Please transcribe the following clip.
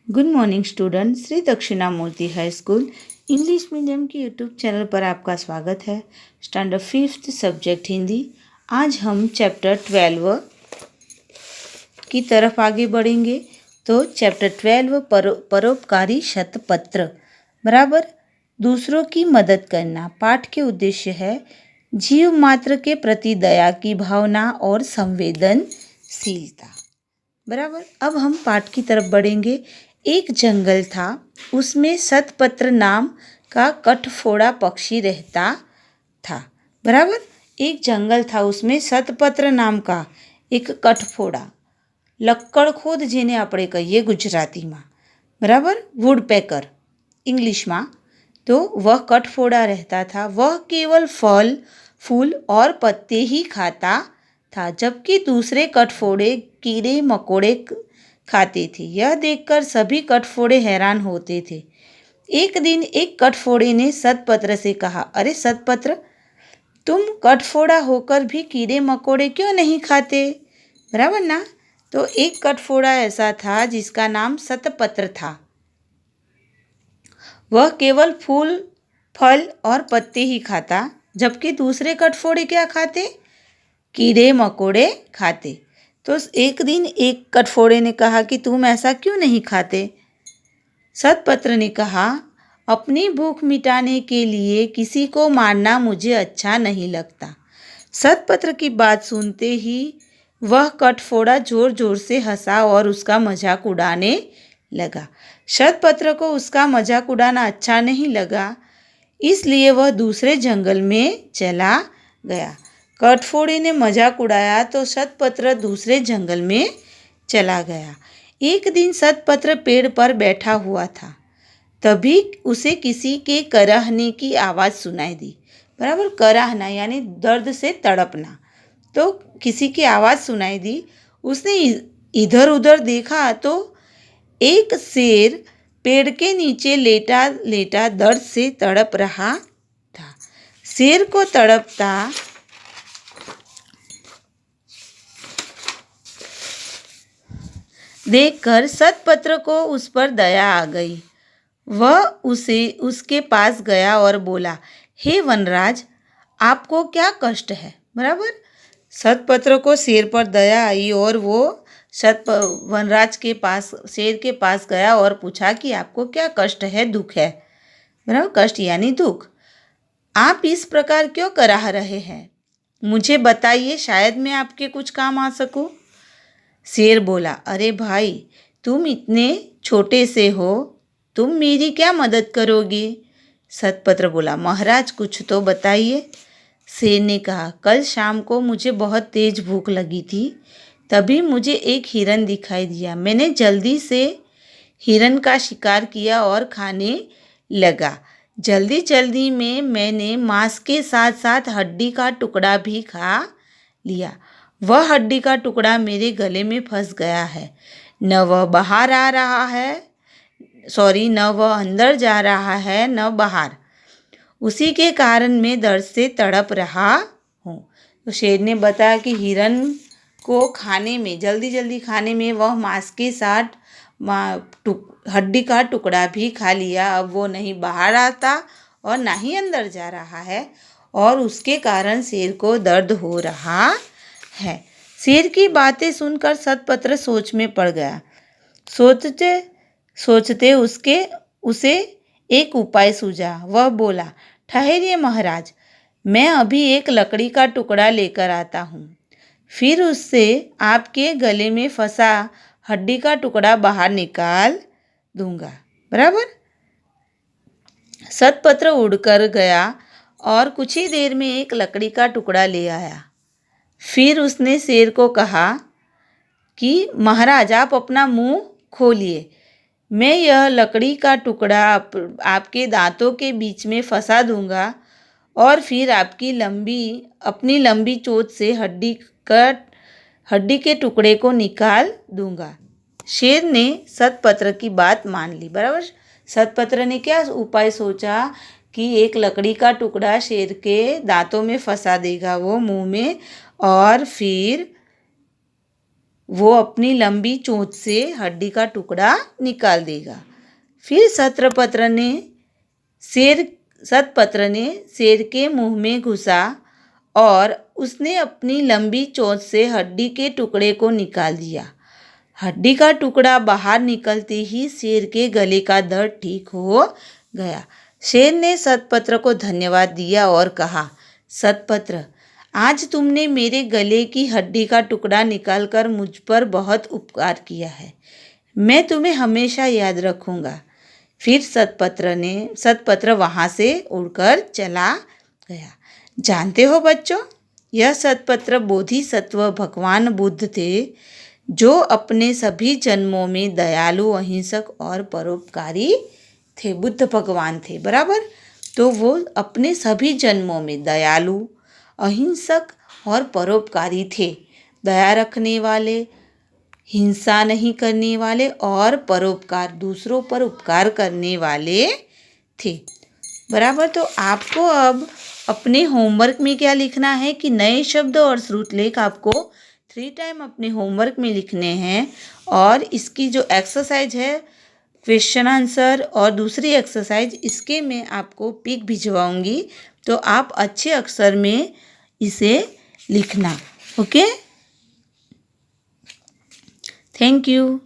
Good morning student. Shri Dakshinamurthy high school English medium के YouTube channel पर आपका स्वागत है। Standard 5th subject Hindi. आज हम चैप्टर 12 की तरफ आगे बढ़ेंगे। तो चैप्टर 12 परोपकारी शतपत्र बराबर दूसरों की मदद करना। पाठ के उद्देश्य है जीव मात्र के प्रति दया की भावना और संवेदनशीलता बराबर। अब हम पाठ की तरफ बढ़ेंगे। एक जंगल था, उसमें शतपत्र नाम का कठफोड़ा पक्षी रहता था बराबर। एक जंगल था, उसमें शतपत्र नाम का एक कठफोड़ा લક્કડખોદ જેને આપણે કહીએ ગુજરાતીમાં બરાબર, वुडपेकर इंग्लिश में। तो वह कठफोड़ा रहता था। वह केवल फल फूल और पत्ते ही खाता था, जबकि दूसरे कठफोड़े कीड़े मकोड़े खाते थे। यह देखकर सभी कठफोड़े हैरान होते थे। एक दिन एक कठफोड़े ने शतपत्र से कहा, अरे शतपत्र, तुम कठफोड़ा होकर भी कीड़े मकोड़े क्यों नहीं खाते? बराबर ना। तो एक कठफोड़ा ऐसा था जिसका नाम शतपत्र था। वह केवल फूल फल और पत्ते ही खाता, जबकि दूसरे कठफोड़े क्या खाते? कीड़े मकोड़े खाते। तो एक दिन एक कठफोड़े ने कहा कि तुम ऐसा क्यों नहीं खाते? शतपत्र ने कहा, अपनी भूख मिटाने के लिए किसी को मारना मुझे अच्छा नहीं लगता। शतपत्र की बात सुनते ही वह कठफोड़ा जोर जोर से हंसा और उसका मजाक उड़ाने लगा। शतपत्र को उसका मजाक उड़ाना अच्छा नहीं लगा, इसलिए वह दूसरे जंगल में चला गया। कठफोड़े ने मजाक उड़ाया तो शतपत्र दूसरे जंगल में चला गया। एक दिन शतपत्र पेड़ पर बैठा हुआ था, तभी उसे किसी के कराहने की आवाज़ सुनाई दी बराबर। कराहना यानी दर्द से तड़पना। तो किसी की आवाज़ सुनाई दी। उसने इधर उधर देखा तो एक शेर पेड़ के नीचे लेटा लेटा दर्द से तड़प रहा था। शेर को तड़पता देखकर शतपत्र को उस पर दया आ गई। वह उसके पास गया और बोला, हे वनराज, आपको क्या कष्ट है? बराबर। शतपत्र को शेर पर दया आई और वो वनराज के पास शेर के पास गया और पूछा कि आपको क्या कष्ट है, दुख है? बराबर, कष्ट यानी दुख। आप इस प्रकार क्यों कराह रहे हैं? मुझे बताइए, शायद मैं आपके कुछ काम आ सकूं। शेर बोला, अरे भाई, तुम इतने छोटे से हो, तुम मेरी क्या मदद करोगे? शतपत्र बोला, महाराज कुछ तो बताइए। शेर ने कहा, कल शाम को मुझे बहुत तेज भूख लगी थी, तभी मुझे एक हिरन दिखाई दिया। मैंने जल्दी से हिरन का शिकार किया और खाने लगा। जल्दी जल्दी में मैंने मांस के साथ साथ हड्डी का टुकड़ा भी खा लिया। वह हड्डी का टुकड़ा मेरे गले में फंस गया है। न वह बाहर आ रहा है, न वह अंदर जा रहा है, न बाहर। उसी के कारण मैं दर्द से तड़प रहा हूँ। तो शेर ने बताया कि हिरन को खाने में, जल्दी जल्दी खाने में, वह मांस के साथ हड्डी का टुकड़ा भी खा लिया। अब वो नहीं बाहर आता और ना ही अंदर जा रहा है, और उसके कारण शेर को दर्द हो रहा है। शेर की बातें सुनकर शतपत्र सोच में पड़ गया। सोचते सोचते उसे एक उपाय सूझा। वह बोला, ठहरिए महाराज, मैं अभी एक लकड़ी का टुकड़ा लेकर आता हूँ, फिर उससे आपके गले में फंसा हड्डी का टुकड़ा बाहर निकाल दूंगा। बराबर। शतपत्र उड़कर गया और कुछ ही देर में एक लकड़ी का टुकड़ा ले आया। फिर उसने शेर को कहा कि महाराज, आप अपना मुंह खोलिए, मैं यह लकड़ी का टुकड़ा आपके दांतों के बीच में फंसा दूंगा और फिर अपनी लंबी चोंच से हड्डी के टुकड़े को निकाल दूंगा। शेर ने शतपत्र की बात मान ली। बराबर। शतपत्र ने क्या उपाय सोचा कि एक लकड़ी का टुकड़ा शेर के दांतों में फंसा देगा वो मुंह में, और फिर वो अपनी लंबी चोंच से हड्डी का टुकड़ा निकाल देगा। फिर सतपत्र ने शेर के मुंह में घुसा और उसने अपनी लंबी चोंच से हड्डी के टुकड़े को निकाल दिया। हड्डी का टुकड़ा बाहर निकलते ही शेर के गले का दर्द ठीक हो गया। शेर ने सतपत्र को धन्यवाद दिया और कहा, सतपत्र, आज तुमने मेरे गले की हड्डी का टुकड़ा निकालकर मुझ पर बहुत उपकार किया है। मैं तुम्हें हमेशा याद रखूँगा। फिर सतपत्र वहाँ से उड़कर चला गया। जानते हो बच्चों, यह सतपत्र बोधिसत्व भगवान बुद्ध थे, जो अपने सभी जन्मों में दयालु, अहिंसक और परोपकारी थे। बुद्ध भगवान थे, बराबर। तो वो अपने सभी जन्मों में दयालु, अहिंसक और परोपकारी थे। दया रखने वाले, हिंसा नहीं करने वाले और परोपकार, दूसरों पर उपकार करने वाले थे, बराबर। तो आपको अब अपने होमवर्क में क्या लिखना है कि नए शब्द और श्रुतलेख आपको 3 टाइम अपने होमवर्क में लिखने हैं। और इसकी जो एक्सरसाइज है, क्वेश्चन आंसर और दूसरी एक्सरसाइज, इसके मैं आपको पिक भिजवाऊंगी, तो आप अच्छे अक्षर में इसे लिखना। Okay, thank you.